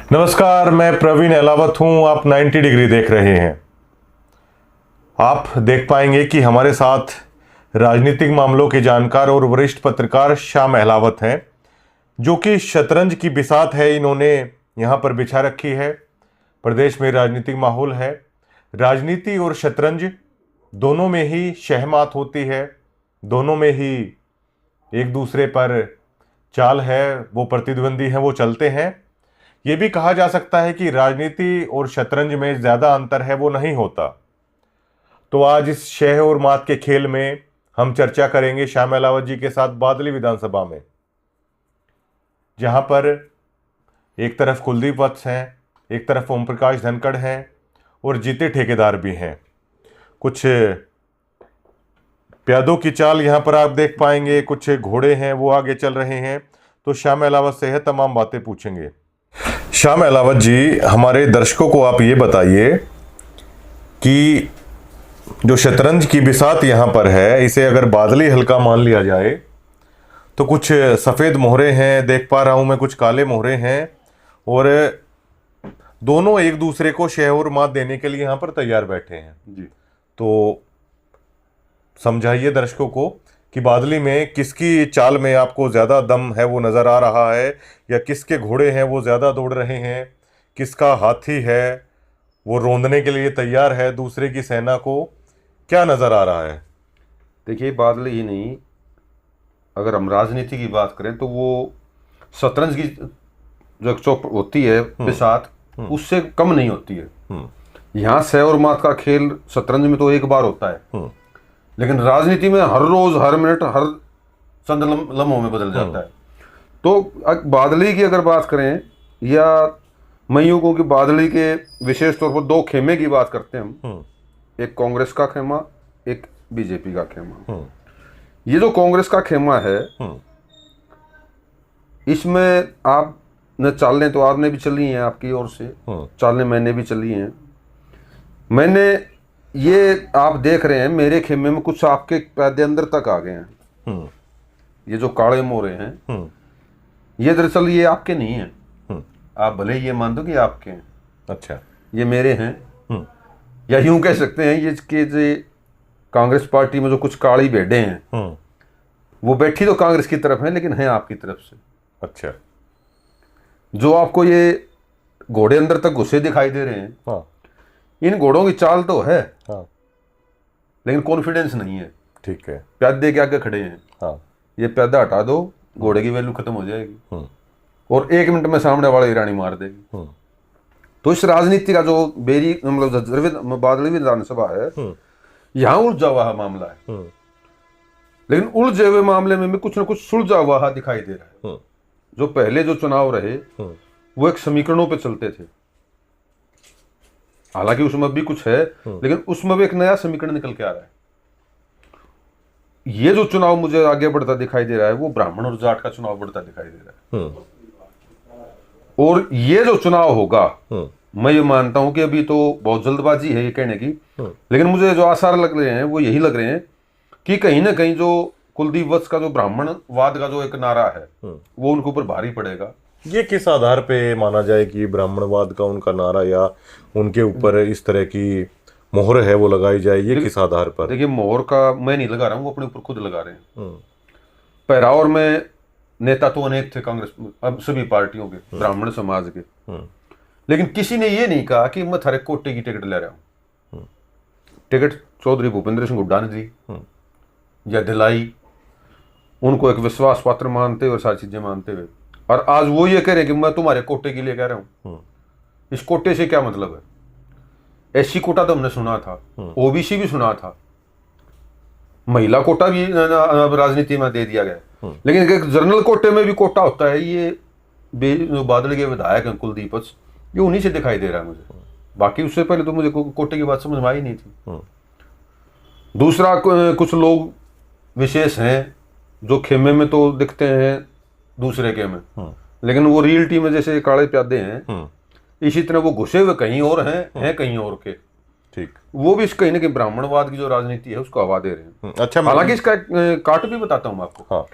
नमस्कार, मैं प्रवीण अहलावत हूं। आप 90 डिग्री देख रहे हैं। आप देख पाएंगे कि हमारे साथ राजनीतिक मामलों के जानकार और वरिष्ठ पत्रकार श्याम अहलावत हैं, जो कि शतरंज की बिसात है इन्होंने यहां पर बिछा रखी है। प्रदेश में राजनीतिक माहौल है, राजनीति और शतरंज दोनों में ही शहमात होती है, दोनों में ही एक दूसरे पर चाल है, वो प्रतिद्वंदी हैं, वो चलते हैं। ये भी कहा जा सकता है कि राजनीति और शतरंज में ज़्यादा अंतर है, वो नहीं होता। तो आज इस शह और मात के खेल में हम चर्चा करेंगे श्याम अहलावत जी के साथ बादली विधानसभा में, जहां पर एक तरफ कुलदीप वत्स हैं, एक तरफ ओम प्रकाश धनखड़ हैं और जीते ठेकेदार भी हैं। कुछ प्यादों की चाल यहां पर आप देख पाएंगे, कुछ घोड़े हैं वो आगे चल रहे हैं। तो श्याम अहलावत से है तमाम बातें पूछेंगे। श्याम अहलावत जी, हमारे दर्शकों को आप ये बताइए कि जो शतरंज की बिसात यहाँ पर है, इसे अगर बादली हल्का मान लिया जाए तो कुछ सफ़ेद मोहरे हैं, देख पा रहा हूँ मैं, कुछ काले मोहरे हैं, और दोनों एक दूसरे को शह और मात देने के लिए यहाँ पर तैयार बैठे हैं जी। तो समझाइए दर्शकों को कि बादली में किसकी चाल में आपको ज़्यादा दम है वो नज़र आ रहा है, या किसके घोड़े हैं वो ज़्यादा दौड़ रहे हैं, किसका हाथी है वो रौंदने के लिए तैयार है दूसरे की सेना को, क्या नज़र आ रहा है? देखिए, बादली ही नहीं, अगर हम राजनीति की बात करें तो वो शतरंज की जो एक चौप होती है बिसात, उससे कम नहीं होती है। यहाँ शह और मात का खेल शतरंज में तो एक बार होता है, लेकिन राजनीति में हर रोज, हर मिनट, हर चंद लम्हों में बदल जाता है। तो बादली की अगर बात करें, या मैं यूं कहूं कि बादली के विशेष तौर पर दो खेमे की बात करते हैं हम, एक कांग्रेस का खेमा, एक बीजेपी का खेमा। ये जो कांग्रेस का खेमा है, इसमें आप न चालें तो आपने भी चली हैं, आपकी ओर से चालें मैंने भी चली हैं। मैंने ये आप देख रहे हैं मेरे खेमे में कुछ आपके पैदे अंदर तक आ गए हैं। ये जो काले मोरे हैं, ये दरअसल ये आपके नहीं हैं। आप भले ये मान दो कि आपके हैं, अच्छा, ये मेरे हैं। या यूं कह सकते हैं ये कि कांग्रेस पार्टी में जो कुछ काली भेड़ें हैं, वो बैठी तो कांग्रेस की तरफ है, लेकिन हैं आपकी तरफ से। अच्छा, जो आपको ये घोड़े अंदर तक घुसे दिखाई दे रहे हैं, हाँ, इन घोड़ों की चाल तो है, हाँ, लेकिन कॉन्फिडेंस नहीं है। ठीक है, प्यादे के आगे खड़े हैं, हाँ, ये प्यादा हटा दो, घोड़े की वैल्यू खत्म हो जाएगी और 1 मिनट में सामने वाले ईरानी मार देगी। तो इस राजनीति का जो बेरी मतलब बादली विधानसभा है, यहाँ उलझा हुआ मामला है, लेकिन उलझे हुए मामले में भी कुछ ना कुछ सुलझा हुआ दिखाई दे रहा है। जो पहले जो चुनाव रहे वो एक समीकरणों पे चलते थे, हालांकि उसमें भी कुछ है, लेकिन उसमें भी एक नया समीकरण निकल के आ रहा है। ये जो चुनाव मुझे आगे बढ़ता दिखाई दे रहा है, वो ब्राह्मण और जाट का चुनाव बढ़ता दिखाई दे रहा है। और ये जो चुनाव होगा, मैं ये मानता हूं कि अभी तो बहुत जल्दबाजी है ये कहने की, लेकिन मुझे जो आसार लग रहे हैं वो यही लग रहे हैं कि कहीं ना कहीं जो कुलदीप वत्स का जो ब्राह्मणवाद का जो एक नारा है, वो उनके ऊपर भारी पड़ेगा। ये किस आधार पे माना जाए कि ब्राह्मणवाद का उनका नारा या उनके ऊपर इस तरह की मोहर है वो लगाई जाए, ये किस आधार पर? देखिए, मोहर का मैं नहीं लगा रहा हूँ, वो अपने ऊपर खुद लगा रहे हैं। पहरावर में नेता तो अनेक थे कांग्रेस, अब सभी पार्टियों के, ब्राह्मण समाज के, लेकिन किसी ने ये नहीं कहा कि मैं थारे कोटे की टिकट ले रहा हूँ। टिकट चौधरी भूपेंद्र सिंह हुड्डा ने दी या दिलाई, उनको एक विश्वास पात्र मानते हुए, सारी चीजें मानते हुए, और आज वो ये कह रहे हैं कि मैं तुम्हारे कोटे के लिए कह रहा हूँ। इस कोटे से क्या मतलब है? एससी कोटा तो हमने सुना था, ओबीसी भी सुना था, महिला कोटा भी राजनीति में दे दिया गया, लेकिन एक जनरल कोटे में भी कोटा होता है। ये बादल के विधायक हैं कुलदीप वत्स, ये उन्हीं से दिखाई दे रहा है मुझे। बाकी उससे पहले तो मुझे कोटे की बात समझ में आई नहीं थी। दूसरा, कुछ लोग विशेष हैं जो खेमे में तो दिखते हैं दूसरे के में, लेकिन वो रियलिटी में जैसे काले प्यादे हैं, इसी तरह वो घुसे हुए कहीं और हैं कहीं और के। ठीक, वो भी कहीं ना कहीं ब्राह्मणवाद की जो राजनीति है उसको हवा दे रहे हैं। अच्छा, हालांकि इसका काट भी बताता हूँ मैं आपको। हाँ,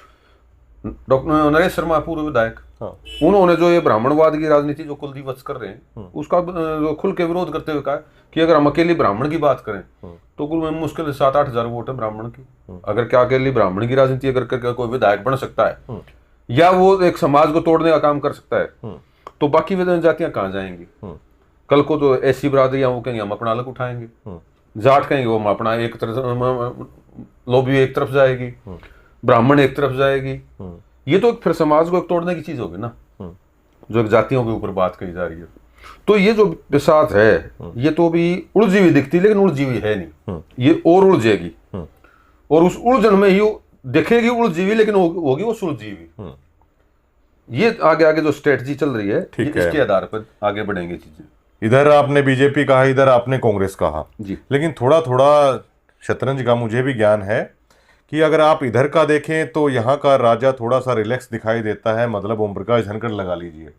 डॉक्टर नरेश शर्मा पूर्व विधायक, उन्होंने जो ये ब्राह्मणवाद की राजनीति जो कुलदीप वत्स कर रहे हैं उसका जो खुल के विरोध करते हुए कहा कि अगर हम अकेली ब्राह्मण की बात करें तो कुल में मुश्किल 7-8 हजार वोट है ब्राह्मण की। अगर क्या अकेली ब्राह्मण की राजनीति अगर करके कोई विधायक बन सकता है या वो एक समाज को तोड़ने का काम कर सकता है तो बाकी जनजातियां कहाँ जाएंगी? कल को तो ऐसी बरादरियां वो कहेंगे हम अपना अलग उठाएंगे, जाट कहेंगे वो हम अपना एक तरफ, लोभी एक तरफ जाएगी, ब्राह्मण एक तरफ जाएगी। ये तो फिर समाज को एक तोड़ने की चीज होगी ना, जो एक जातियों के ऊपर बात कही जा रही है। तो ये जो बिसात है ये तो भी उलझी हुई दिखती लेकिन उलझी हुई है नहीं, ये और उलझेगी और उस उलझन में ही दिखेगी उलझी हुई लेकिन होगी वो सुलझी हुई। ये आगे आगे जो स्ट्रेटजी चल रही है इसके आधार पर आगे बढ़ेंगे चीजें। इधर आपने बीजेपी कहा, इधर आपने कांग्रेस कहा जी, लेकिन थोड़ा थोड़ा शतरंज का मुझे भी ज्ञान है कि अगर आप इधर का देखें तो यहाँ का राजा थोड़ा सा रिलैक्स दिखाई देता है, मतलब ओम प्रकाश धनखड़ लगा लीजिए।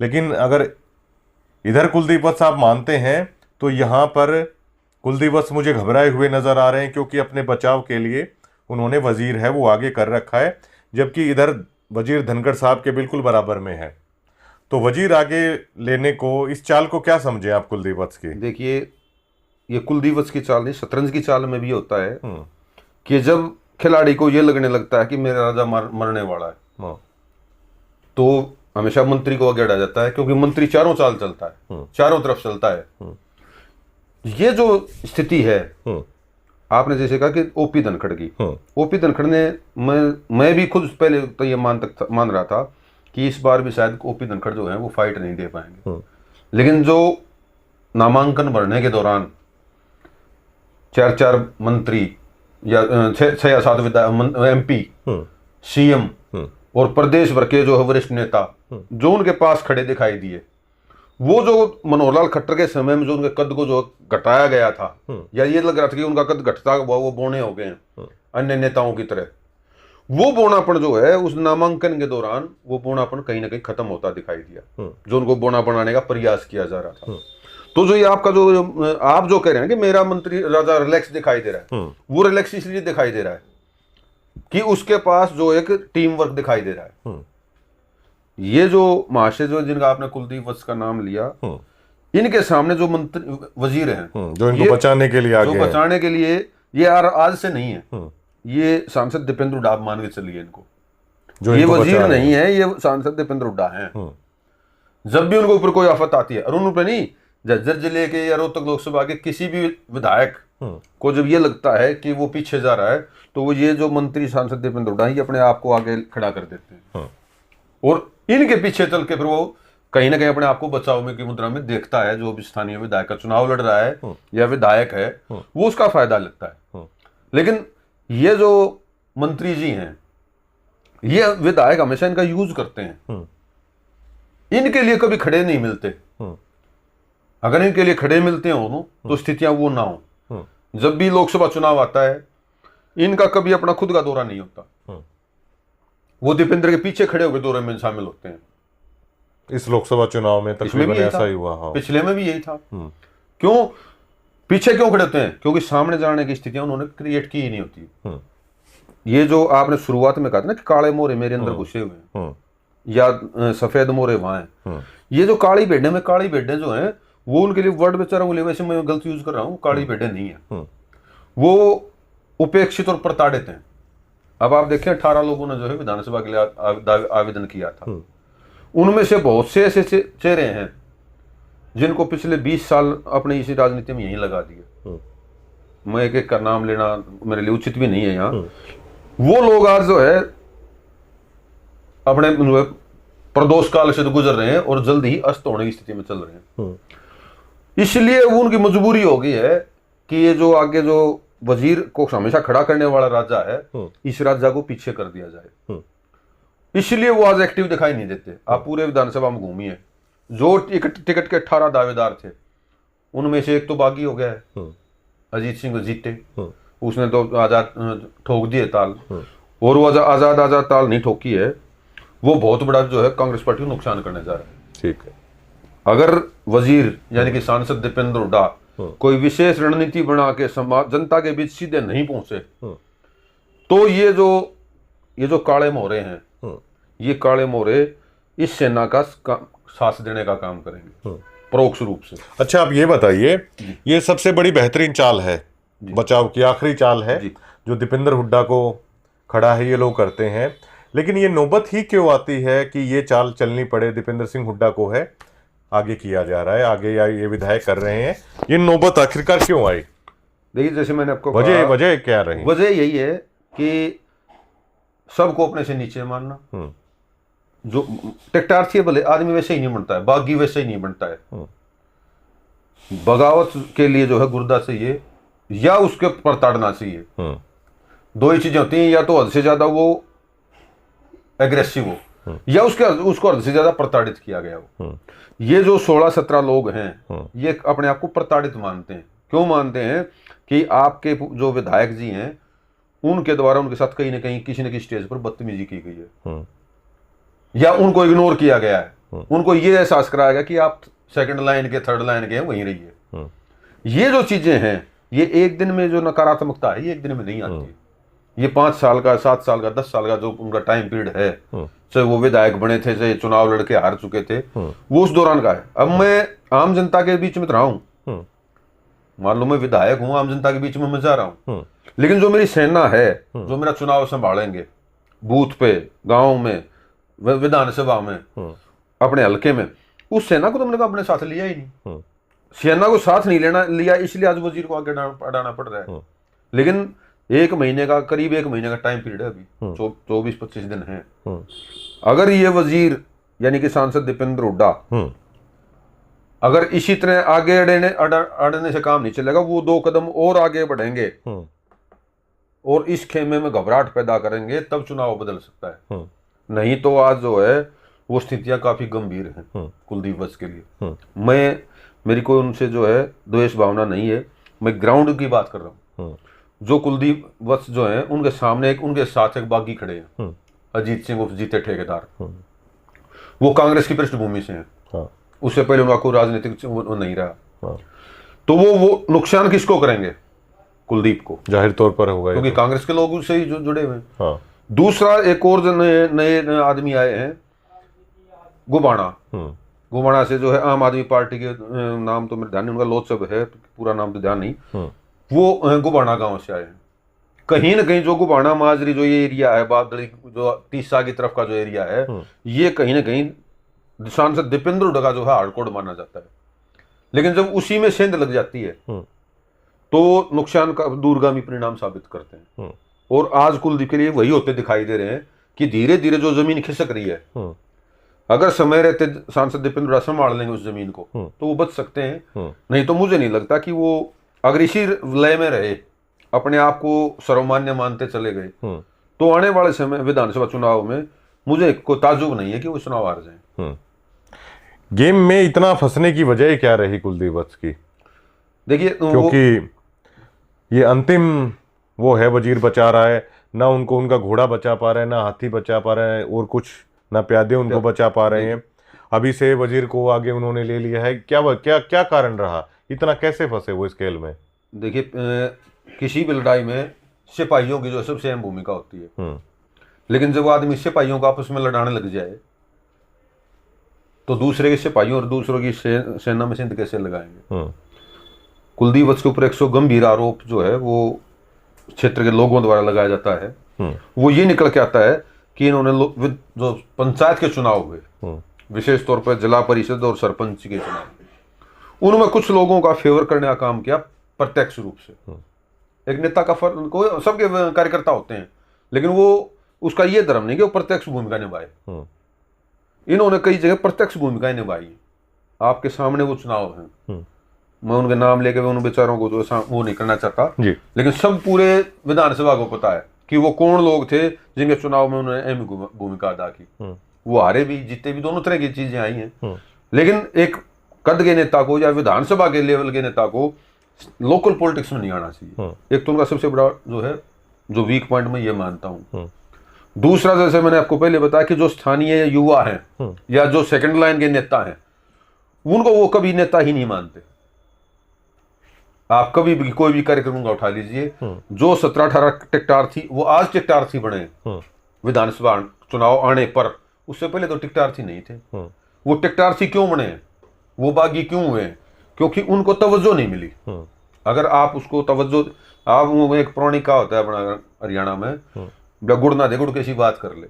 लेकिन अगर इधर कुलदीप वत्स आप मानते हैं तो यहाँ पर कुलदीप वत्स मुझे घबराए हुए नजर आ रहे हैं, क्योंकि अपने बचाव के लिए उन्होंने वजीर है वो आगे कर रखा है, जबकि इधर वजीर धनखड़ साहब के बिल्कुल बराबर में है। तो वजीर आगे लेने को, इस चाल को क्या समझे आप कुलदीप वत्स की? देखिए ये कुलदीप वत्स की चाल नहीं, शतरंज की चाल में भी होता है कि जब खिलाड़ी को ये लगने लगता है कि मेरा राजा मरने वाला है तो हमेशा मंत्री को आगे हटा जाता है, क्योंकि मंत्री चारों चाल चलता है, चारों तरफ चलता है। ये जो स्थिति है आपने जैसे कहा कि ओपी धनखड़ की, ओपी धनखड़ ने, मैं भी खुद पहले तो ये मान रहा था कि इस बार भी शायद ओपी धनखड़ जो है वो फाइट नहीं दे पाएंगे। लेकिन जो नामांकन भरने के दौरान 4 मंत्री या 6 या 7 MP, CM और प्रदेश भर के जो है वरिष्ठ नेता जो उनके पास खड़े दिखाई दिए, वो जो मनोहर लाल खट्टर के समय में जो उनके कद को जो घटाया गया था या ये लग रहा था कि उनका कद घटता वो बौने हो गए हैं अन्य नेताओं की तरह, वो बौनापन जो है उस नामांकन के दौरान वो बौनापन कहीं ना कहीं खत्म होता दिखाई दिया, जो उनको बौना बनाने का प्रयास किया जा रहा था। तो जो ये आपका जो आप जो कह रहे हैं कि मेरा मंत्री राजा रिलैक्स दिखाई दे रहा है, वो रिलैक्स इसलिए दिखाई दे रहा है कि उसके पास जो एक टीम वर्क दिखाई दे रहा है। ये जो महाशय जो जिनका आपने कुलदीप वत्स का नाम लिया, इनके सामने जो मंत्री वजीर हैं जो इनको बचाने के लिए आगे, जो बचाने के लिए, ये आज से नहीं है, ये सांसद दीपेंद्र हुड्डा मान के चलिए इनको, जो ये वजीर नहीं है, ये सांसद दीपेंद्र हुड्डा हैं। जब भी उनको ऊपर कोई आफत आती है, और उन ऊपर नहीं, झज्जर जिले के या रोहतक लोकसभा के किसी भी विधायक को जब ये लगता है कि वो पीछे जा रहा है तो वो ये जो मंत्री सांसद दीपेंद्र हुड्डा ही अपने आप को आगे खड़ा कर देते हैं और इनके पीछे चल के फिर वो कहीं ना कहीं अपने आप को बचाव में की मुद्रा में देखता है। जो भी स्थानीय विधायक का चुनाव लड़ रहा है या विधायक है वो उसका फायदा लगता है। लेकिन ये जो मंत्री जी हैं, ये विधायक हमेशा इनका यूज करते हैं, इनके लिए कभी खड़े नहीं मिलते। अगर इनके लिए खड़े मिलते हो तो स्थितियां वो ना हो। जब भी लोकसभा चुनाव आता है इनका कभी अपना खुद का दौरा नहीं होता, वो दीपेंद्र के पीछे खड़े होकर दौरे में शामिल होते हैं। इस लोकसभा चुनाव में तकरीबन ऐसा ही हुआ। हाँ। पिछले में भी यही था। क्यों पीछे क्यों खड़े होते हैं? क्योंकि सामने जाने की स्थितियां उन्होंने क्रिएट की ही नहीं होती। ये जो आपने शुरुआत में कहा था ना कि काले मोरे मेरे अंदर घुसे हुए हैं या सफेद मोरे वहां हैं, ये जो काली भेड़े में काली भेड़े जो हैं वो उनके लिए वर्ड बेचारा बोले, वैसे मैं गलत यूज कर रहा हूँ, काली भेड़े नहीं है, वो उपेक्षित और प्रताड़ित हैं। अब आप देखें 18 लोगों ने जो है विधानसभा के लिए आवेदन किया था, उनमें से बहुत से ऐसे चेहरे हैं जिनको पिछले 20 साल अपनी इसी राजनीति में यहीं लगा दिए। मैं एक एक का नाम लेना मेरे लिए उचित भी नहीं है यहाँ। वो लोग आज जो है अपने प्रदोष काल से तो गुजर रहे हैं और जल्द ही अस्त होने की स्थिति में चल रहे हैं। इसलिए वो उनकी मजबूरी हो गई है कि ये जो आगे जो वजीर को हमेशा खड़ा करने वाला राजा है, इस राजा को पीछे कर दिया जाए। इसलिए वो आज एक्टिव दिखाई नहीं देते। आप पूरे विधानसभा में घूमिए, जो टिकट के 18 दावेदार थे उनमें से एक तो बागी हो गया है, अजीत सिंह जीते, उसने तो आजाद ठोक दिए ताल, और वो आजाद ताल नहीं ठोकी है, वो बहुत बड़ा जो है कांग्रेस पार्टी को नुकसान करने जा रहा है। ठीक है। अगर वजीर यानी कि सांसद दीपेंद्र हुड्डा कोई विशेष रणनीति बना के समाज जनता के बीच सीधे नहीं पहुंचे तो ये जो काले मोहरे हैं, ये काले मोहरे इस सेना का साथ देने का काम करेंगे परोक्ष रूप से। अच्छा, आप ये बताइए, ये सबसे बड़ी बेहतरीन चाल है, बचाव की आखिरी चाल है जो दीपेंद्र हुड्डा को खड़ा है ये लोग करते हैं, लेकिन ये नौबत ही क्यों आती है कि ये चाल चलनी पड़े? दीपेंद्र सिंह हुड्डा को है, आगे किया जा रहा है, आगे ये विधायक कर रहे हैं, ये नौबत आखिरकार क्यों आई? देखिए, जैसे मैंने आपको वजह क्या रही? वजह यही है कि सबको अपने से नीचे मानना। जो टेक्टार्थी है, भले आदमी वैसे ही नहीं बनता है, बागी वैसे ही नहीं बनता है। बगावत के लिए जो है गुर्दा चाहिए या उसके प्रताड़ना चाहिए, दो ही चीजें होती हैं, या तो हद से ज्यादा वो एग्रेसिव हो या उसको हद से ज्यादा प्रताड़ित किया गया हो। ये जो 16-17 लोग हैं ये अपने आप को प्रताड़ित मानते हैं। क्यों मानते हैं? कि आपके जो विधायक जी हैं उनके द्वारा उनके साथ कहीं ना कहीं किसी न किसी स्टेज पर बदतमीजी की गई है, या उनको इग्नोर किया गया है, उनको ये एहसास कराया गया कि आप सेकंड लाइन के, थर्ड लाइन के, वहीं रहिए। ये जो चीजें हैं, ये एक दिन में जो नकारात्मकता है ये एक दिन में नहीं आती है। ये 5 साल का, 7 साल का, 10 साल का जो उनका टाइम पीरियड है, चाहे वो विधायक बने थे, चाहे चुनाव लड़के हार चुके थे, वो उस दौरान का है। अब मैं आम जनता के बीच में रहा हूं, मान लो मैं विधायक हूं, आम जनता के बीच में मैं जा रहा हूं, लेकिन जो मेरी सेना है, जो मेरा चुनाव संभालेंगे बूथ पे, गांव में, विधानसभा में, अपने हल्के में, उस सेना को तो मैंने अपने साथ लिया ही नहीं। सेना को साथ नहीं लिया, इसलिए आज वजीर को आगे अड़ाना पड़ रहा है। लेकिन करीब एक महीने का टाइम पीरियड है, अभी 24-25 दिन है। अगर ये वजीर यानी कि सांसद दीपेंद्र हुड्डा अगर इसी तरह आगे अड़ने से काम नहीं चलेगा, वो 2 कदम और आगे बढ़ेंगे और इस खेमे में घबराहट पैदा करेंगे, तब चुनाव बदल सकता है। नहीं तो आज जो है वो स्थितियां काफी गंभीर हैं कुलदीप वत्स के लिए। मेरी कोई उनसे जो है द्वेष भावना नहीं है, मैं ग्राउंड की बात कर रहा हूँ। जो कुलदीप वत्स जो है, उनके सामने उनके साथ एक बागी खड़े हैं, अजीत सिंह उर्फ जीते ठेकेदार, वो कांग्रेस की पृष्ठभूमि से हैं। उससे पहले उनका कोई राजनीतिक नहीं रहा। तो वो नुकसान किसको करेंगे? कुलदीप को जाहिर तौर पर होगा, क्योंकि कांग्रेस के लोग उससे ही जुड़े हुए हैं। दूसरा, एक और जो नए आदमी आए हैं, गुबाना से जो है आम आदमी पार्टी के, नाम तो मेरे ध्यान नहीं, उनका लोचब है, पूरा नाम तो ध्यान नहीं, वो गुबाना गांव से आए हैं। कहीं ना कहीं जो गुबाना माजरी जो ये एरिया है, बादली जो तीसा की तरफ का जो एरिया है, ये कहीं ना कहीं सांसद दीपेंद्र हुड्डा का जो है हार्डकोर माना जाता है। लेकिन जब उसी में सेंध लग जाती है तो नुकसान का दूरगामी परिणाम साबित करते हैं। और आज कुलदीप के लिए वही होते दिखाई दे रहे हैं कि धीरे धीरे जो जमीन खिसक रही है, अगर समय रहते सांसद दीपेंद्र हुड्डा संभाल लेंगे उस जमीन को, तो वो बच सकते हैं। नहीं तो मुझे नहीं लगता कि वो अगर इसी लय में रहे, अपने आप को सर्वमान्य मानते चले गए, तो आने वाले समय विधानसभा चुनाव में मुझे कोई ताजुब नहीं है कि वो चुनाव हार जाए। गेम में इतना फंसने की वजह क्या रही कुलदीप वत्स की? देखिए, क्योंकि ये अंतिम वो है, वजीर बचा रहा है ना, उनको उनका घोड़ा बचा पा रहे हैं, ना हाथी बचा पा रहे हैं, और कुछ ना प्यादे उनको बचा पा रहे हैं। अभी से वजीर को आगे उन्होंने ले लिया है। क्या कारण रहा, इतना कैसे फंसे वो इस खेल में? देखिए, किसी भी लड़ाई में सिपाहियों की जो सबसे अहम भूमिका होती है, लेकिन जब आदमी सिपाहियों को आपस में लड़ाने लग जाए तो दूसरे के सिपाहियों और दूसरों की सेना में सिंध कैसे लगाएंगे? कुलदीप वत्स के ऊपर 100 गंभीर आरोप जो है वो क्षेत्र के लोगों द्वारा लगाया जाता है। वो ये निकल के आता है कि इन्होंने जो पंचायत के चुनाव हुए, विशेष तौर पर जिला परिषद और सरपंच के चुनाव, उनमें कुछ लोगों का फेवर करने का काम किया प्रत्यक्ष रूप से। एक नेता का फर्क, कोई सबके कार्यकर्ता होते हैं, लेकिन वो उसका ये धर्म नहीं कि वो प्रत्यक्ष भूमिका निभाए। इन्होंने कई जगह प्रत्यक्ष भूमिकाएं निभाई। आपके सामने वो चुनाव हैं, मैं उनके नाम लेके उन बेचारों को जो वो नहीं करना चाहता, लेकिन सब पूरे विधानसभा को पता है कि वो कौन लोग थे जिनके चुनाव में उन्होंने अहम भूमिका अदा की। वो हारे भी जीते भी, दोनों तरह की चीजें आई हैं। लेकिन एक कद के नेता को या विधानसभा के लेवल के नेता को लोकल पॉलिटिक्स में नहीं आना चाहिए। एक तो उनका सबसे बड़ा जो है जो वीक पॉइंट मैं ये मानता हूँ। दूसरा, जैसे मैंने आपको पहले बताया कि जो स्थानीय युवा हैं या जो सेकंड लाइन के नेता हैं, उनको वो कभी नेता ही नहीं मानते। आप कभी भी कोई भी कार्यक्रम उनका उठा लीजिए, जो 17-18 टेक्टार्थी वो आज टेक्टार्थी बने विधानसभा चुनाव आने पर, उससे पहले तो टिकटार्थी नहीं थे। वो टिकटार्थी क्यों बने, वो बागी क्यों हुए, क्योंकि उनको तवज्जो नहीं मिली। अगर आप उसको तवज्जो, आप वो एक पौराणिक का होता है अपना हरियाणा में, गुड़ ना दे गुड़ कैसी बात कर ले,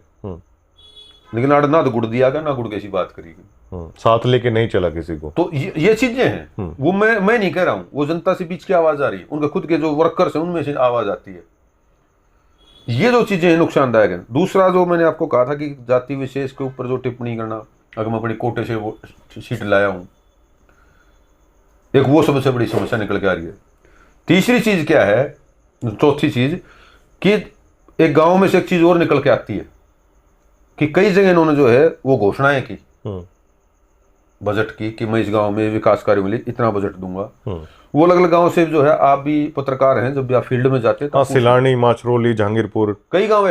लेकिन आड़ ना तो गुड़ दिया गया ना गुड़ कैसी बात करेगी, साथ लेके नहीं चला किसी को। तो ये चीजें हैं। वो मैं नहीं कह रहा हूं, वो जनता से बीच की आवाज आ रही है, उनके खुद के जो वर्कर्स हैं उनमें से आवाज आती है। ये जो चीजें हैं नुकसानदायक है। दूसरा जो मैंने आपको कहा था कि जाति विशेष के ऊपर जो टिप्पणी करना, अगर मैं बड़ी कोटे से वो सीट लाया हूं, एक वो सबसे बड़ी समस्या निकल के आ रही है। तीसरी चीज क्या है, चौथी चीज कि एक गांव में से एक चीज और निकल के आती है कि कई जगह इन्होंने जो है वो घोषणाएं की बजट की कि मैं इस गांव में विकास कार्य में इतना बजट दूंगा। वो अलग अलग गांव से जो है, आप भी पत्रकार हैं, जब भी आप फील्ड में जाते हैं तो सिलानी, माचरोली, जहांगीरपुर, कई गांव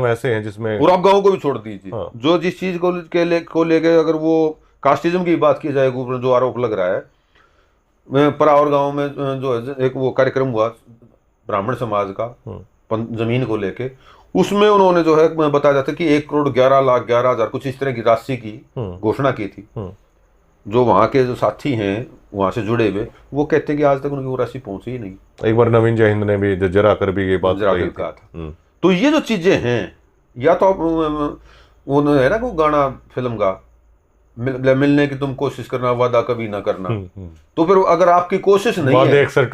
ऐसे हैं जिसमें, और आप गाँव को भी छोड़ दीजिए, जो जिस चीज को लेके अगर वो कास्टिज्म की बात की जाए, जो आरोप लग रहा है, परावर गांव में जो है एक वो कार्यक्रम हुआ ब्राह्मण समाज का जमीन को लेके, उसमें उन्होंने जो है बताया जाता है कि 1,11,11,00,000 कुछ इस तरह की राशि की घोषणा की थी। जो वहाँ के जो साथी हैं वहाँ से जुड़े हुए, वो कहते हैं कि आज तक उनकी वो राशि पहुंची ही नहीं। एक बार नवीन जयहिंद ने भी जरा कर भी ये बात कहा था। तो ये जो चीजें हैं, या तो वो है ना वो गाना फिल्म का, मिलने की तुम कोशिश करना, वादा कभी ना करना। तो फिर अगर आपकी कोशिश नहीं है, वादे अक्सर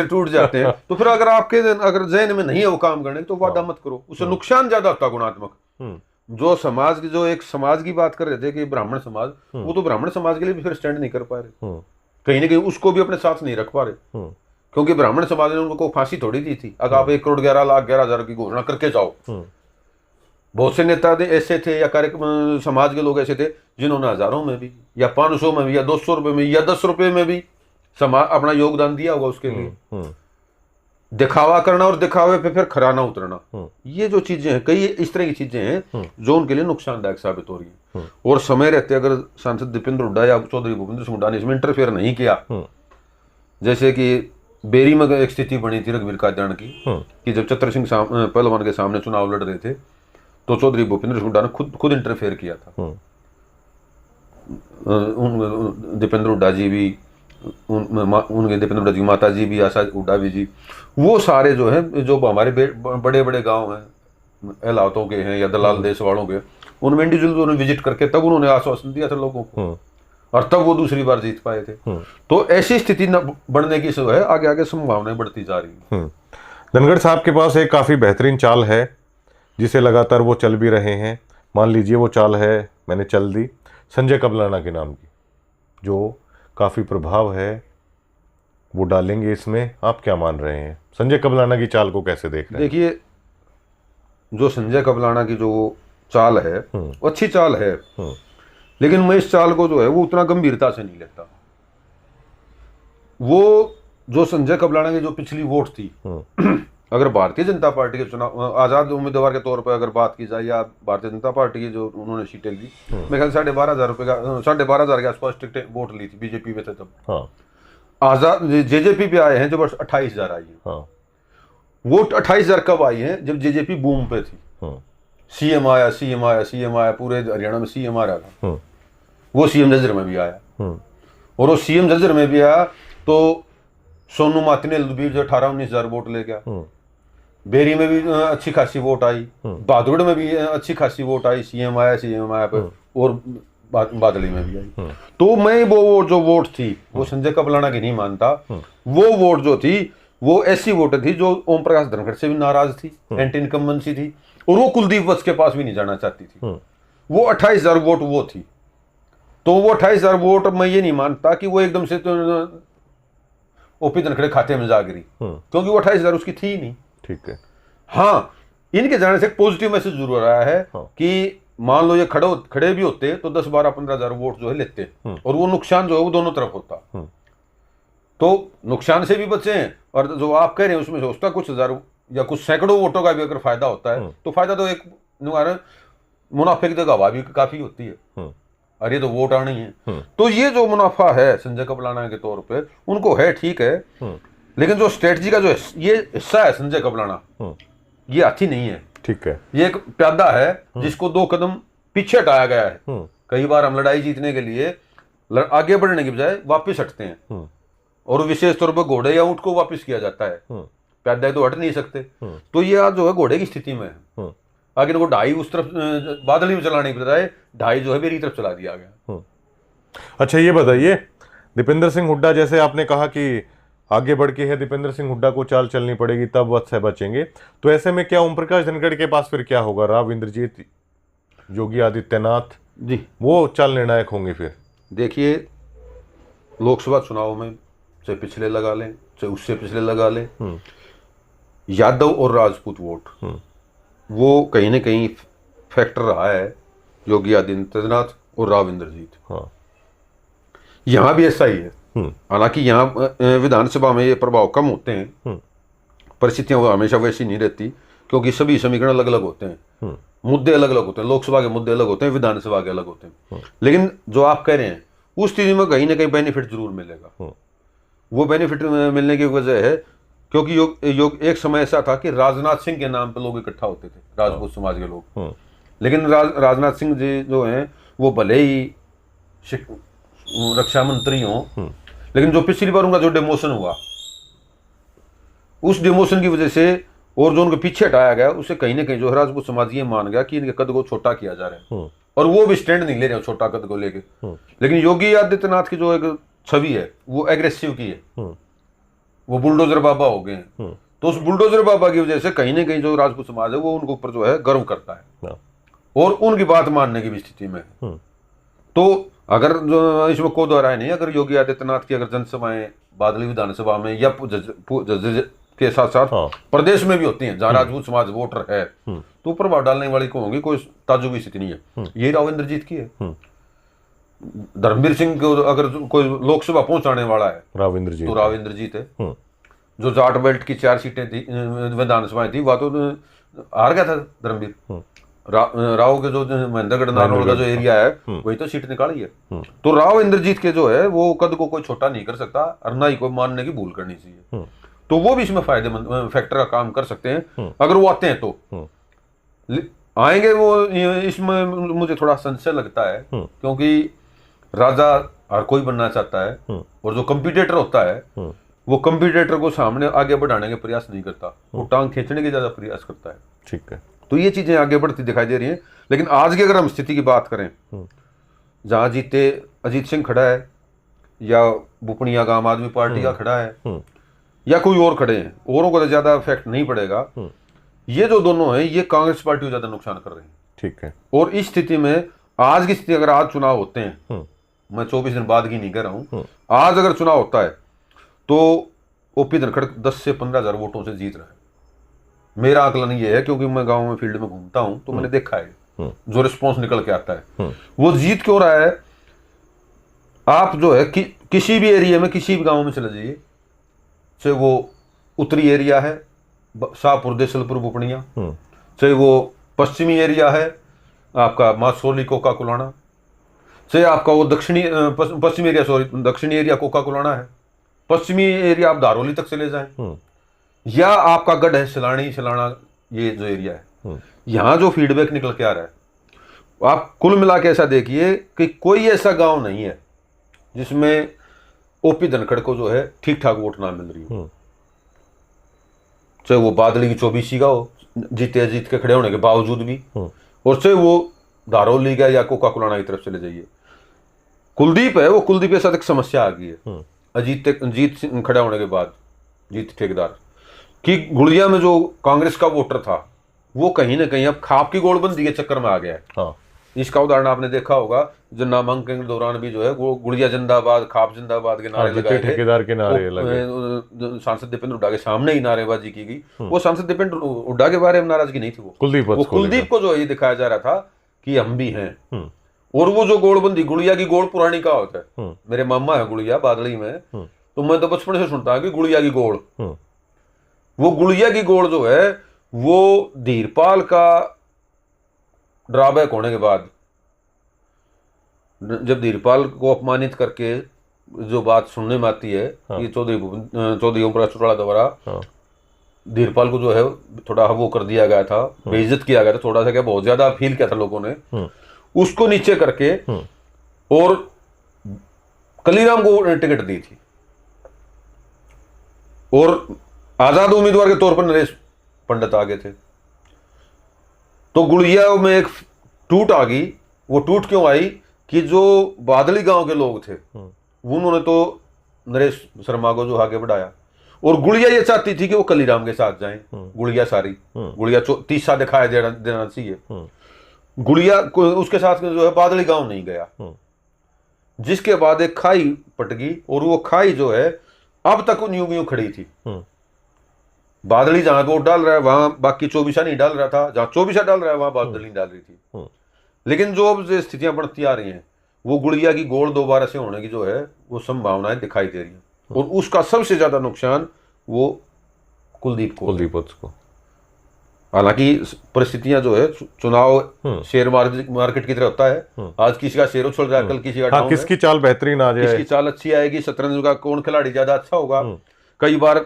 टूट जाते हैं तो फिर अगर आपके अगर जहन में नहीं है वो काम करने, तो वादा मत करो, उससे नुकसान ज्यादा होता गुणात्मक। जो समाज की, जो एक समाज की बात कर रहे थे कि ब्राह्मण समाज, वो तो ब्राह्मण समाज के लिए भी फिर स्टैंड नहीं कर पा रहे, कहीं ना कहीं उसको भी अपने साथ नहीं रख पा रहे, क्योंकि ब्राह्मण समाज ने उनको फांसी थोड़ी दी थी। अगर आप 1,11,11,00,000 की घोषणा करके जाओ, बहुत से नेता ऐसे थे या कार्यक्रम समाज के लोग ऐसे थे जिन्होंने हजारों में भी या 500 में भी या 200 रुपए में या 10 रुपए में भी समाज अपना योगदान दिया होगा उसके लिए। दिखावा करना और दिखावे पे फिर खराना उतरना, ये जो चीजें हैं, कई इस तरह की चीजें हैं जो उनके लिए नुकसानदायक साबित हो रही है। और समय रहते अगर सांसद दीपेंद्र हुड्डा या चौधरी भूपेंद्र सिंह हुड्डा ने इसमें इंटरफेयर नहीं किया, जैसे कि बेरी में एक स्थिति बनी थी रघुवीर कादियान की, कि जब चतर सिंह पहलवान के सामने चुनाव लड़ रहे थे तो चौधरी भूपेंद्र सिंह हुड्डा ने खुद इंटरफेयर किया था। दीपेंद्र हुड्डा जी भी, उनके दीपेंद्र हुड्डा जी माता जी भी, आशा हुड्डा भी जी, वो सारे जो है, जो हमारे बड़े बड़े गांव हैं, एलावतों के हैं या दलाल देश वालों के, उनमें इंडिविजुअल विजिट करके तब उन्होंने आश्वासन दिया था लोगों को, और तब वो दूसरी बार जीत पाए थे। तो ऐसी स्थिति न बढ़ने की जो है आगे आगे संभावनाएं बढ़ती जा रही है। धनखड़ साहब के पास एक काफी बेहतरीन चाल है जिसे लगातार वो चल भी रहे हैं। मान लीजिए वो चाल है, मैंने चल दी, संजय कबलाना के नाम की, जो काफ़ी प्रभाव है, वो डालेंगे इसमें। आप क्या मान रहे हैं, संजय कबलाना की चाल को कैसे देख रहे हैं? देखिए, जो संजय कबलाना की जो चाल है वो अच्छी चाल है, लेकिन मैं इस चाल को जो है वो उतना गंभीरता से नहीं लेता। वो जो संजय कबलाना की जो पिछली वोट थी, अगर भारतीय जनता पार्टी के चुनाव आजाद उम्मीदवार के तौर पर अगर बात की जाए, या भारतीय जनता पार्टी की जो उन्होंने सीटें ली, मैं ख्याल 12,500 रुपये का 12,500 के आसपास टिकटें वोट ली थी, बीजेपी में थे तब। आजाद जेजेपी पे आए हैं जब 28,000 आई है। वोट 28,000 कब आई है? जब जेजेपी बूम पे थी। सीएम आया, पूरे हरियाणा में सीएम आ रहा था। वो सीएम झज्जर में भी आया, और वो सीएम झज्जर में भी आया तो सोनू माती ने जो 18-19,000 वोट ले गया। बेरी में भी अच्छी खासी वोट आई, बादुड़ में भी अच्छी खासी वोट आई, सीएम आया पे, और बादली में भी आई। तो मैं वो जो वोट थी वो संजय कबलाना की नहीं मानता। वो वोट जो थी वो ऐसी वोट थी जो ओम प्रकाश धनखड़ से भी नाराज थी, एंटी इनकम्बेंसी थी, और वो कुलदीप वत्स के पास भी नहीं जाना चाहती थी। वो 28,000 वोट वो थी। तो वो 28,000 वोट मैं ये नहीं मानता कि वो एकदम से तो ओपी धनखड़ खाते में जा गिरी, क्योंकि वो 28,000 उसकी थी ही नहीं। ठीक है। हाँ, इनके जाने से एक पॉजिटिव मैसेज जरूर आ रहा है कि मान लो ये खड़े भी होते तो 10-12-15,000 वोट जो है लेते, और वो नुकसान जो है वो दोनों तरफ होता। तो नुकसान से भी बचे हैं, और जो आप कह रहे हैं उसमें से उसका कुछ हजार या कुछ सैकड़ों वोटों का भी अगर फायदा होता है तो फायदा तो एक मुनाफे की जगह हवा भी काफी होती है, और ये तो वोट आने ही है। तो ये जो मुनाफा है संजय कबलाना के तौर पे उनको है, ठीक है, लेकिन जो स्ट्रेटजी का जो ये हिस्सा है संजय कबलाना, ये हाथी नहीं है। ठीक है। ये एक प्यादा है जिसको 2 कदम पीछे हटाया गया है। कई बार हम लड़ाई जीतने के लिए आगे बढ़ने की बजाय वापस हटते हैं, और विशेष तौर पर घोड़े या ऊंट को वापस किया जाता है, पैदल तो हट नहीं सकते। तो ये आज जो है घोड़े की स्थिति में है। आगे इनको ढाई उस तरफ बादल में चलाने की बजाय ढाई जो है मेरी तरफ चला दिया गया। अच्छा, ये बताइए, दीपेंद्र सिंह हुड्डा, जैसे आपने कहा कि आगे बढ़ के है दीपेंद्र सिंह हुड्डा को चाल चलनी पड़ेगी तब वक्त से बचेंगे, तो ऐसे में क्या ओम प्रकाश धनखड़ के पास फिर क्या होगा? राव इंद्रजीत, योगी आदित्यनाथ जी, वो चाल निर्णायक होंगे फिर? देखिए, लोकसभा चुनाव में चाहे पिछले लगा लें चाहे उससे पिछले लगा लें, यादव और राजपूत वोट वो कहीं ना कहीं फैक्टर रहा है योगी आदित्यनाथ और राव इंद्रजीत। हाँ, यहाँ भी ऐसा ही है। हालांकि यहाँ विधानसभा में ये प्रभाव कम होते हैं, परिस्थितियां हमेशा वैसी नहीं रहती, क्योंकि सभी समीकरण अलग अलग होते हैं, मुद्दे अलग अलग होते हैं, लोकसभा के मुद्दे अलग होते हैं, विधानसभा के अलग होते हैं। लेकिन जो आप कह रहे हैं उस स्थिति में कहीं ना कहीं बेनिफिट जरूर मिलेगा। वो बेनिफिट मिलने की वजह है क्योंकि एक समय ऐसा था कि राजनाथ सिंह के नाम पर लोग इकट्ठा होते थे, राजपूत समाज के लोग। लेकिन राजनाथ सिंह जी जो हैं वो भले ही रक्षा मंत्री हों, लेकिन जो पिछली बार उनका जो डिमोशन हुआ, उस डिमोशन की वजह से और जो उनके पीछे हटाया गया, उससे कहीं ना कहीं जो राजपूत समाज ये मान गया कि इनके कद को छोटा किया जा रहा है, और वो भी स्टैंड नहीं ले रहे छोटा कद को लेके। लेकिन योगी आदित्यनाथ की जो एक छवि है वो एग्रेसिव की है, वो बुलडोजर बाबा हो गए हैं। तो उस बुलडोजर बाबा की वजह से कहीं ना कहीं जो राजपूत समाज है वो उनके ऊपर जो है गर्व करता है और उनकी बात मानने की भी स्थिति में है। तो अगर जो इसमें कोई दो राय नहीं, अगर योगी आदित्यनाथ की अगर जनसभाएं बादली विधानसभा में या के साथ साथ प्रदेश में भी होती हैं जहां राजपूत समाज वोटर है, तो प्रभाव डालने वाली को होगी, कोई ताजुबी स्थिति नहीं है। ये राव इंद्रजीत की है। धर्मवीर सिंह को अगर कोई लोकसभा पहुंचाने वाला है राव इंद्रजीत, तो राव इंद्रजीत है। जो जाट बेल्ट की 4 सीटें थी विधानसभाएं थी, वह तो हार गया था धर्मवीर। राव के जो महेंद्रगढ़ नारनौल का जो एरिया है वही तो सीट निकाली है। तो राव इंद्रजीत के जो है वो कद को कोई छोटा नहीं कर सकता, और ना ही कोई मानने की भूल करनी चाहिए। तो वो भी इसमें फायदेमंद फैक्टर का काम कर सकते हैं अगर वो आते हैं तो। आएंगे वो, इसमें मुझे थोड़ा संशय लगता है, क्योंकि राजा हर कोई बनना चाहता है, और जो कंपटीटर होता है वो कंपटीटर को सामने आगे बढ़ाने के प्रयास नहीं करता, वो टांग खींचने के ज्यादा प्रयास करता है। ठीक है। तो ये चीजें आगे बढ़ती दिखाई दे रही हैं। लेकिन आज की अगर हम स्थिति की बात करें, जहां जीते अजीत सिंह खड़ा है, या बुपनिया का आम आदमी पार्टी का खड़ा है, या कोई और खड़े हैं, औरों को तो ज्यादा इफेक्ट नहीं पड़ेगा। ये जो दोनों हैं ये कांग्रेस पार्टी को ज्यादा नुकसान कर रहे हैं। ठीक है। और इस स्थिति में आज की स्थिति, अगर आज चुनाव होते हैं, मैं 24 दिन बाद की नहीं कह रहा हूं, आज अगर चुनाव होता है तो ओपी धनखड़ 10 से 15 हजार वोटों से जीत रहा है। मेरा आकलन ये है, क्योंकि मैं गांव में फील्ड में घूमता हूं तो मैंने देखा है जो रिस्पॉन्स निकल के आता है वो जीत क्यों रहा है। आप जो है किसी भी एरिया में, किसी भी गांव में चले जाइए, चाहे वो उत्तरी एरिया है शाहपुर देसलपुर बुपनिया, चाहे वो पश्चिमी एरिया है आपका मासोली कोका कुलाना, चाहे आपका वो पश्चिमी एरिया, सॉरी दक्षिणी एरिया कोका कुलाना है, पश्चिमी एरिया आप दारोली तक चले जाएं, या आपका गढ़ है सिलाना, ये जो एरिया है, यहां जो फीडबैक निकल के आ रहा है, आप कुल मिला के ऐसा देखिए कि कोई ऐसा गांव नहीं है जिसमें ओपी धनखड़ को जो है ठीक ठाक वोट ना मिल रही हो। चाहे वो बादली की 24 का हो, जीत के खड़े होने के बावजूद भी, और चाहे वो दारोली का या कोका कुलाना की तरफ चले जाइए। कुलदीप है, वो कुलदीप के साथ एक समस्या आ गई है जीत खड़ा होने के बाद, जीत ठेकेदार कि गुड़िया में जो कांग्रेस का वोटर था वो कहीं ना कहीं अब खाप की गोलबंदी के चक्कर में आ गया है। हाँ। इसका उदाहरण आपने देखा होगा, जो नामांकन के दौरान भी जो है वो गुड़िया जिंदाबाद, खाप जिंदाबाद के नारे लगाए थे, ठेकेदार के नारे लगे, सांसद दीपेंद्र हुड्डा के सामने ही नारेबाजी की गई। वो सांसद दीपेंद्र हुड्डा के बारे में नाराजगी नहीं थी, वो कुलदीप को जो ये दिखाया जा रहा था कि हम भी हैं। और वो जो गोलबंदी, गुड़िया की गोल पुरानी का होता है, मेरे मामा है गुड़िया बादली में, तो मैं तो बचपन से सुनता हूं कि गुड़िया की गोल, वो गुड़िया की गोल जो है वो धीरपाल का ड्रॉबैक होने के बाद, जब धीरपाल को अपमानित करके जो बात सुनने में आती है कि चौधरी ओम प्रकाश चौटाला द्वारा धीरपाल को जो है थोड़ा वो कर दिया गया था, बेइज्जत किया गया था, थोड़ा सा क्या बहुत ज्यादा फील किया था लोगों ने। उसको नीचे करके और कलीराम को टिकट दी थी और आजाद उम्मीदवार के तौर पर नरेश पंडित आगे थे। तो गुड़िया में एक टूट आ गई। वो टूट क्यों आई कि जो बादली गांव के लोग थे उन्होंने तो नरेश शर्मा को जो आगे बढ़ाया और गुड़िया ये चाहती थी कि वो कलीराम के साथ जाएं। गुड़िया सारी गुड़िया तीसरा दिखाया देना चाहिए। गुड़िया उसके साथ जो है बादली गांव नहीं गया, जिसके बाद एक खाई पट गई और वो खाई जो है अब तक यूं यूं खड़ी थी। बादली जहां वोट डाल रहा है वहां बाकी चौबीसा नहीं डाल रहा था, जहां चौबीसा डाल रहा है वहां बादली नहीं डाल रही थी। लेकिन जो अब स्थितियां बढ़ती आ रही हैं वो गुड़िया की गोल दोबारा से होने की जो है वो संभावनाएं दिखाई दे रही हैं और उसका सबसे ज्यादा नुकसान वो कुलदीप को। हालांकि परिस्थितियां जो है चुनाव शेयर मार्केट की तरह होता है। आज किसी का शेयर उछल रहा है, कल किसी का डाउन किसकी चाल बेहतरीन आ जाए, किसकी चाल अच्छी आएगी, शतरंज का कौन खिलाड़ी ज्यादा अच्छा होगा। कई बार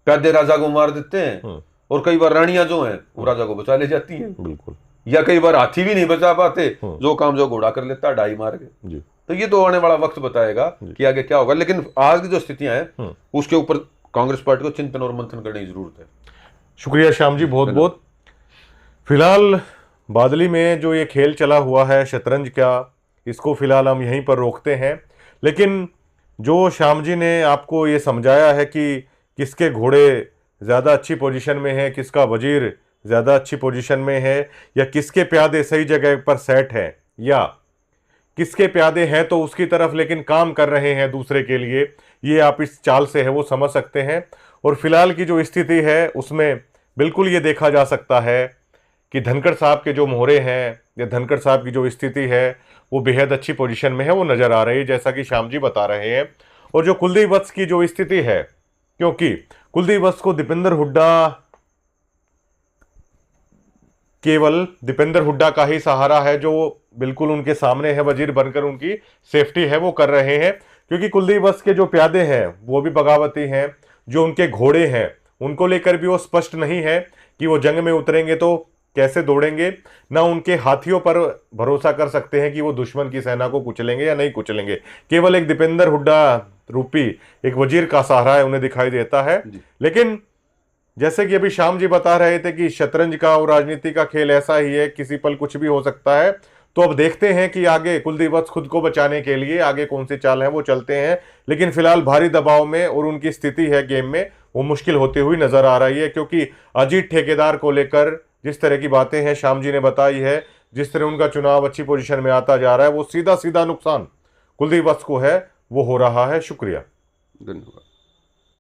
प्यादे राजा को मार देते हैं और कई बार रानियां जो हैं वो राजा को बचा ले जाती हैं। बिल्कुल। या कई बार हाथी भी नहीं बचा पाते, जो काम जो घोड़ा कर लेता है डाई मार के। तो ये तो आने वाला वक्त बताएगा कि आगे क्या होगा। लेकिन आज की जो स्थितियां हैं उसके ऊपर कांग्रेस पार्टी को चिंतन और मंथन करने की जरूरत है। शुक्रिया श्याम जी, बहुत बहुत। फिलहाल बादली में जो ये खेल चला हुआ है शतरंज का, इसको फिलहाल हम यहीं पर रोकते हैं। लेकिन जो श्याम जी ने आपको ये समझाया है कि किसके घोड़े ज़्यादा अच्छी पोजीशन में है, किसका वजीर ज़्यादा अच्छी पोजीशन में है, या किसके प्यादे सही जगह पर सेट है, या किसके प्यादे हैं तो उसकी तरफ लेकिन काम कर रहे हैं दूसरे के लिए, ये आप इस चाल से है वो समझ सकते हैं। और फिलहाल की जो स्थिति है उसमें बिल्कुल ये देखा जा सकता है कि धनखड़ साहब के जो मोहरे हैं या धनखड़ साहब की जो स्थिति है वो बेहद अच्छी पोजीशन में है, वो नज़र आ रही है जैसा कि श्याम जी बता रहे हैं। और जो कुलदीप वत्स की जो स्थिति है, क्योंकि कुलदीप वत्स को दीपेंद्र हुड्डा, केवल दीपेंद्र हुड्डा का ही सहारा है जो बिल्कुल उनके सामने है, वजीर बनकर उनकी सेफ्टी है वो कर रहे हैं। क्योंकि कुलदीप वत्स के जो प्यादे हैं वो भी बगावती हैं, जो उनके घोड़े हैं उनको लेकर भी वो स्पष्ट नहीं है कि वो जंग में उतरेंगे तो कैसे दौड़ेंगे, ना उनके हाथियों पर भरोसा कर सकते हैं कि वो दुश्मन की सेना को कुचलेंगे या नहीं कुचलेंगे। केवल एक दीपेंद्र हुड्डा रूपी एक वजीर का सहारा है उन्हें दिखाई देता है। लेकिन जैसे कि अभी श्याम जी बता रहे थे कि शतरंज का और राजनीति का खेल ऐसा ही है, किसी पल कुछ भी हो सकता है। तो अब देखते हैं कि आगे कुलदीप वत्स खुद को बचाने के लिए आगे कौन सी चाल है वो चलते हैं। लेकिन फिलहाल भारी दबाव में और उनकी स्थिति है गेम में वो मुश्किल होती हुई नजर आ रही है, क्योंकि अजीत ठेकेदार को लेकर जिस तरह की बातें हैं श्याम जी ने बताई है, जिस तरह उनका चुनाव अच्छी पोजीशन में आता जा रहा है, वो सीधा सीधा नुकसान कुलदीप वत्स को है वो हो रहा है। शुक्रिया, धन्यवाद।